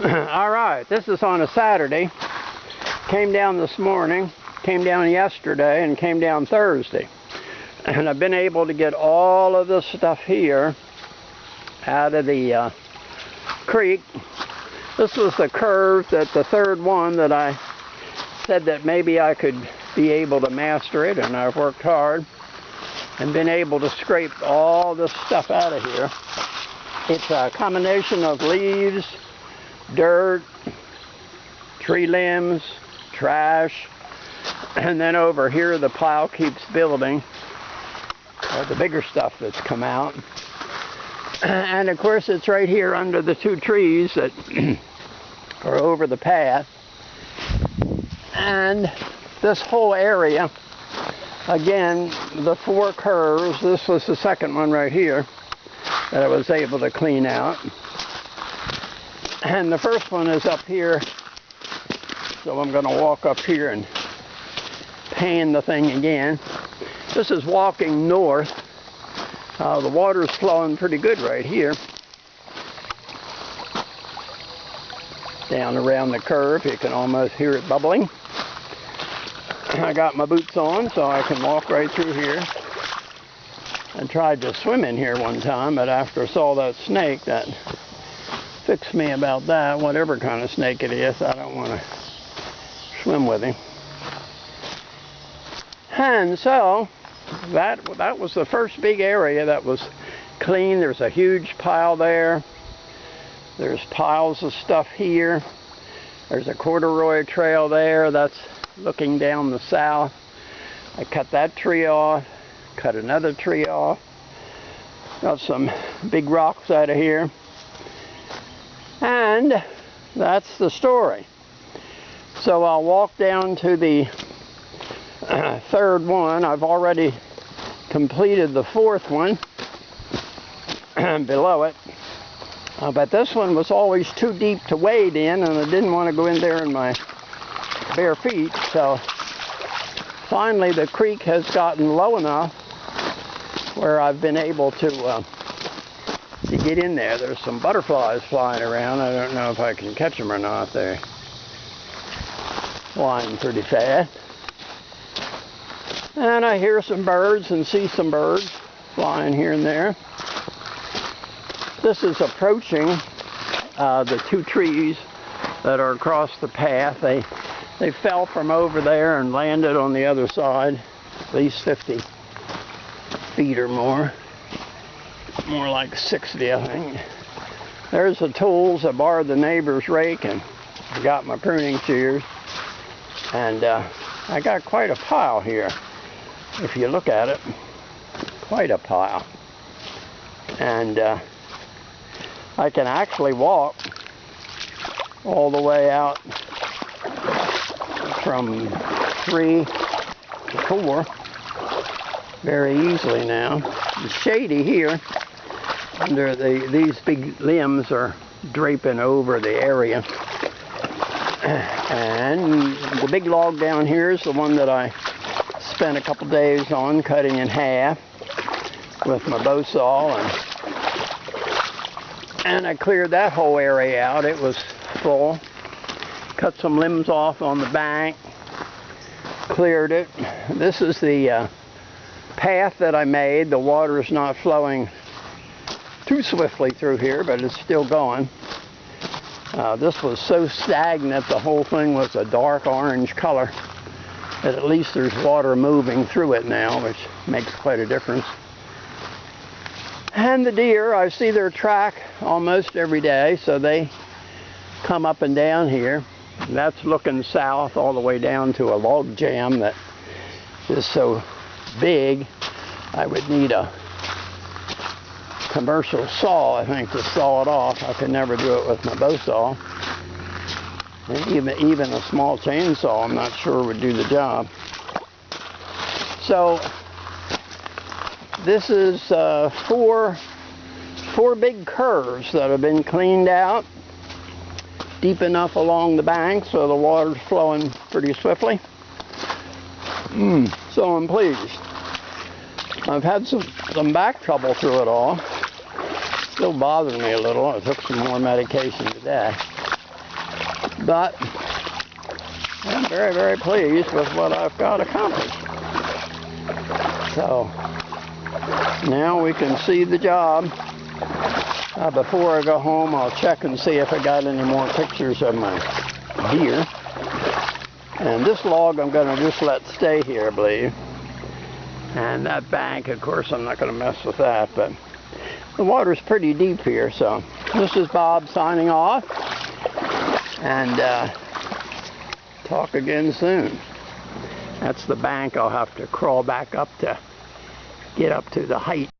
All right, this is on a Saturday. Came down this morning, came down yesterday, and came down Thursday. And I've been able to get all of this stuff here out of the creek. This was the curve, that the third one that I said that maybe I could be able to master it, and I've worked hard and been able to scrape all this stuff out of here. It's a combination of leaves, dirt, tree limbs, trash, and then over here the pile keeps building, the bigger stuff that's come out. And of course it's right here under the two trees that are over the path. And this whole area, again, the four curves, this was the second one right here that I was able to clean out. And the first one is up here, so I'm going to walk up here and pan the thing again. This is walking north. The water's flowing pretty good right here. Down around the curve, you can almost hear it bubbling. I got my boots on so I can walk right through here. I tried to swim in here one time, but after I saw that snake, that fixed me about that. Whatever kind of snake it is, I don't want to swim with him. And so that was the first big area that was clean. There's a huge pile there. There's piles of stuff here. There's a corduroy trail there that's looking down the south. I cut that tree off, cut another tree off. Got some big rocks out of here. And that's the story. So I'll walk down to the third one. I've already completed the fourth one below it. But this one was always too deep to wade in, and I didn't want to go in there in my bare feet. So finally the creek has gotten low enough where I've been able to get in there. There's some butterflies flying around. I don't know if I can catch them or not. They're flying pretty fast. And I hear some birds and see some birds flying here and there. This is approaching the two trees that are across the path. They fell from over there and landed on the other side, at least 50 feet or more. More like 60, I think. There's the tools. I borrowed the neighbor's rake and I got my pruning shears. And I got quite a pile here. If you look at it, quite a pile. And I can actually walk all the way out from 3 to 4 very easily now. It's shady here. Under these big limbs are draping over the area. And the big log down here is the one that I spent a couple days on cutting in half with my bow saw, and I cleared that whole area out. It was full. Cut some limbs off on the bank, cleared it. This is the path that I made. The water is not flowing too swiftly through here, but it's still going. This was so stagnant, the whole thing was a dark orange color. But at least there's water moving through it now, which makes quite a difference. And the deer, I see their track almost every day, so they come up and down here. And that's looking south all the way down to a log jam that is so big, I would need a commercial saw, I think, to saw it off. I could never do it with my bow saw. And even a small chainsaw, I'm not sure would do the job. So this is four big curves that have been cleaned out, deep enough along the bank so the water's flowing pretty swiftly. So I'm pleased. I've had some back trouble through it all. Still bothering me a little. I took some more medication today. But I'm very, very pleased with what I've got accomplished. So now we can see the job. Before I go home, I'll check and see if I got any more pictures of my deer. And this log I'm going to just let stay here, I believe. And that bank, of course, I'm not going to mess with that, but the water's pretty deep here. So this is Bob signing off, and talk again soon. That's the bank I'll have to crawl back up to get up to the height.